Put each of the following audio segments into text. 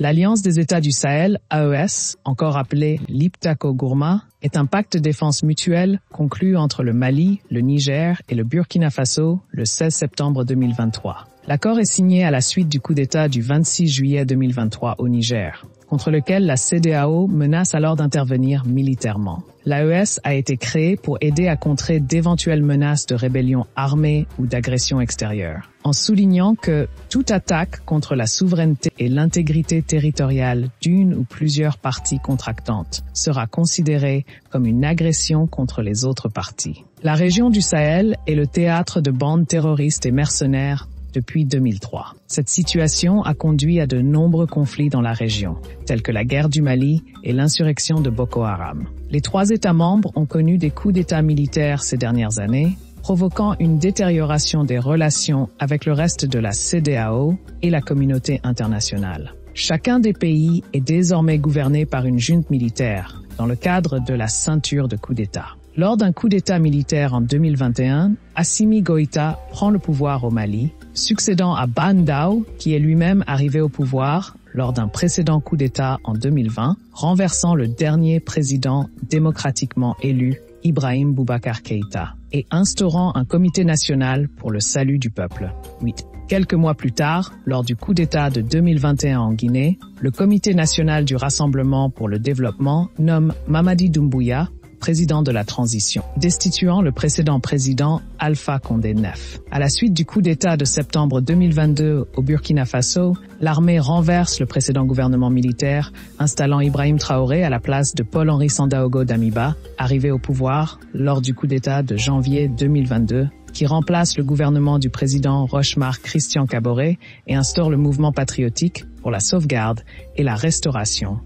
L'Alliance des États du Sahel, AES, encore appelée l'IPTACO-Gourma, est un pacte de défense mutuelle conclu entre le Mali, le Niger et le Burkina Faso le 16 septembre 2023. L'accord est signé à la suite du coup d'État du 26 juillet 2023 au Niger, contre lequel la CEDEAO menace alors d'intervenir militairement. L'AES a été créée pour aider à contrer d'éventuelles menaces de rébellion armée ou d'agression extérieure, en soulignant que toute attaque contre la souveraineté et l'intégrité territoriale d'une ou plusieurs parties contractantes sera considérée comme une agression contre les autres parties. La région du Sahel est le théâtre de bandes terroristes et mercenaires depuis 2003. Cette situation a conduit à de nombreux conflits dans la région, tels que la guerre du Mali et l'insurrection de Boko Haram. Les 3 États membres ont connu des coups d'État militaires ces dernières années, provoquant une détérioration des relations avec le reste de la CEDEAO et la communauté internationale. Chacun des pays est désormais gouverné par une junte militaire, dans le cadre de la ceinture de coups d'État. Lors d'un coup d'État militaire en 2021, Assimi Goïta prend le pouvoir au Mali, succédant à Ban Dao, qui est lui-même arrivé au pouvoir lors d'un précédent coup d'État en 2020, renversant le dernier président démocratiquement élu, Ibrahim Boubacar Keïta, et instaurant un comité national pour le salut du peuple. Oui. Quelques mois plus tard, lors du coup d'État de 2021 en Guinée, le Comité national du Rassemblement pour le développement nomme Mamadi Doumbouya président de la transition, destituant le précédent président Alpha Condé IX. À la suite du coup d'État de septembre 2022 au Burkina Faso, l'armée renverse le précédent gouvernement militaire, installant Ibrahim Traoré à la place de Paul-Henri Sandaogo Damiba, arrivé au pouvoir lors du coup d'État de janvier 2022, qui remplace le gouvernement du président Rochemar Christian Kaboré et instaure le mouvement patriotique pour la sauvegarde et la restauration.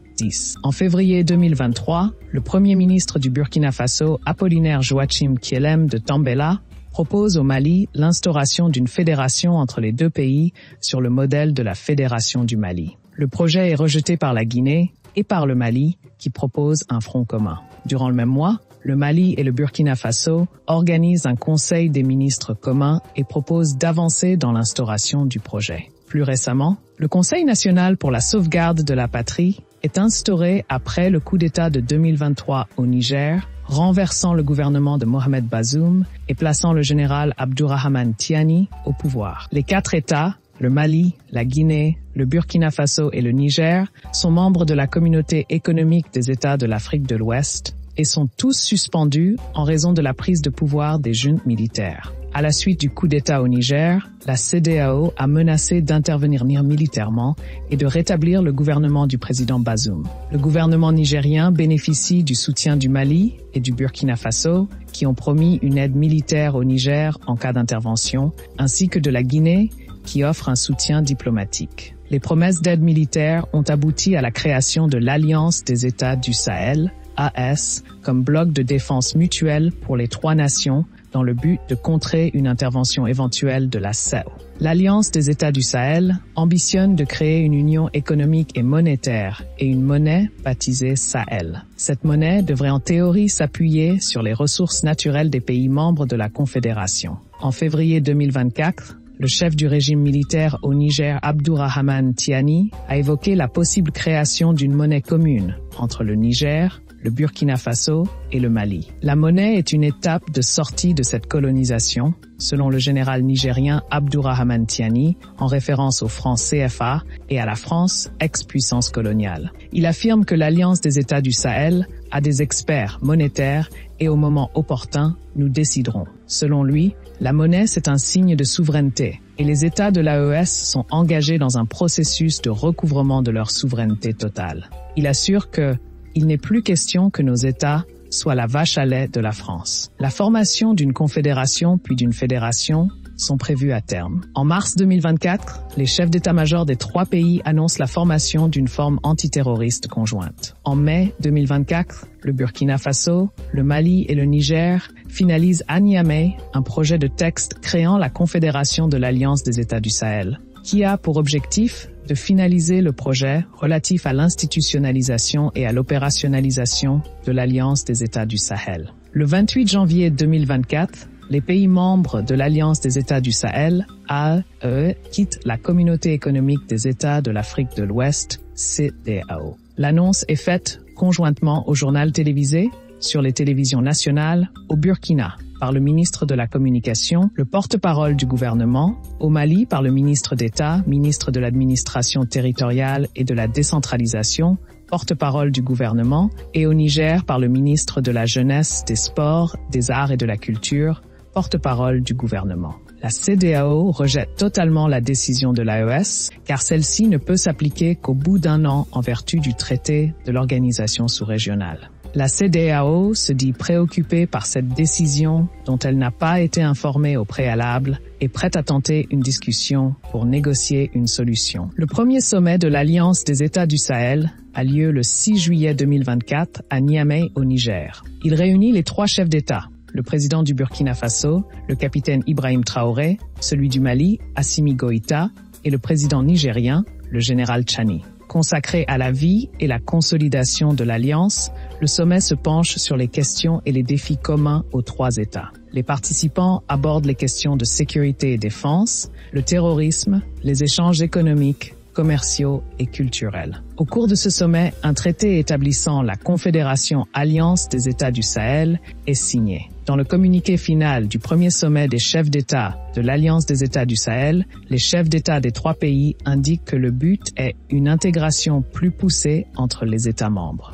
En février 2023, le premier ministre du Burkina Faso, Apollinaire Joachim Kielem de Tambela, propose au Mali l'instauration d'une fédération entre les 2 pays sur le modèle de la Fédération du Mali. Le projet est rejeté par la Guinée et par le Mali, qui propose un front commun. Durant le même mois, le Mali et le Burkina Faso organisent un conseil des ministres communs et proposent d'avancer dans l'instauration du projet. Plus récemment, le Conseil national pour la sauvegarde de la patrie est instauré après le coup d'État de 2023 au Niger, renversant le gouvernement de Mohamed Bazoum et plaçant le général Abdourahmane Tiani au pouvoir. Les 4 États, le Mali, la Guinée, le Burkina Faso et le Niger, sont membres de la communauté économique des États de l'Afrique de l'Ouest et sont tous suspendus en raison de la prise de pouvoir des juntes militaires. À la suite du coup d'État au Niger, la CEDEAO a menacé d'intervenir militairement et de rétablir le gouvernement du président Bazoum. Le gouvernement nigérien bénéficie du soutien du Mali et du Burkina Faso, qui ont promis une aide militaire au Niger en cas d'intervention, ainsi que de la Guinée, qui offre un soutien diplomatique. Les promesses d'aide militaire ont abouti à la création de l'Alliance des États du Sahel, AES, comme bloc de défense mutuelle pour les 3 nations, dans le but de contrer une intervention éventuelle de la CEDEAO. L'Alliance des États du Sahel ambitionne de créer une union économique et monétaire et une monnaie baptisée Sahel. Cette monnaie devrait en théorie s'appuyer sur les ressources naturelles des pays membres de la Confédération. En février 2024, le chef du régime militaire au Niger, Abdourahmane Tiani, a évoqué la possible création d'une monnaie commune entre le Niger, le Burkina Faso et le Mali. La monnaie est une étape de sortie de cette colonisation, selon le général nigérien Abdourahmane Tiani, en référence au franc CFA et à la France, ex-puissance coloniale. Il affirme que l'Alliance des États du Sahel a des experts monétaires et au moment opportun, nous déciderons. Selon lui, la monnaie, c'est un signe de souveraineté et les États de l'AES sont engagés dans un processus de recouvrement de leur souveraineté totale. Il assure que il n'est plus question que nos États soient la vache à lait de la France. La formation d'une confédération puis d'une fédération sont prévues à terme. En mars 2024, les chefs d'état-major des 3 pays annoncent la formation d'une forme antiterroriste conjointe. En mai 2024, le Burkina Faso, le Mali et le Niger finalisent à Niamey un projet de texte créant la Confédération de l'Alliance des États du Sahel, qui a pour objectif de finaliser le projet relatif à l'institutionnalisation et à l'opérationnalisation de l'Alliance des États du Sahel. Le 28 janvier 2024, les pays membres de l'Alliance des États du Sahel, AEE, quittent la Communauté économique des États de l'Afrique de l'Ouest CEDEAO. L'annonce est faite conjointement au journal télévisé, sur les télévisions nationales, au Burkina, par le ministre de la Communication, le porte-parole du gouvernement, au Mali par le ministre d'État, ministre de l'administration territoriale et de la décentralisation, porte-parole du gouvernement, et au Niger par le ministre de la Jeunesse, des Sports, des Arts et de la Culture, porte-parole du gouvernement. La CEDEAO rejette totalement la décision de l'AES, car celle-ci ne peut s'appliquer qu'au bout d'un an en vertu du traité de l'organisation sous-régionale. La CEDEAO se dit préoccupée par cette décision dont elle n'a pas été informée au préalable et prête à tenter une discussion pour négocier une solution. Le premier sommet de l'Alliance des États du Sahel a lieu le 6 juillet 2024 à Niamey au Niger. Il réunit les 3 chefs d'État, le président du Burkina Faso, le capitaine Ibrahim Traoré, celui du Mali, Assimi Goïta, et le président nigérien, le général Tchani. Consacré à la vie et la consolidation de l'Alliance, le sommet se penche sur les questions et les défis communs aux 3 États. Les participants abordent les questions de sécurité et défense, le terrorisme, les échanges économiques, commerciaux et culturels. Au cours de ce sommet, un traité établissant la Confédération Alliance des États du Sahel est signé. Dans le communiqué final du premier sommet des chefs d'État de l'Alliance des États du Sahel, les chefs d'État des 3 pays indiquent que le but est une intégration plus poussée entre les États membres.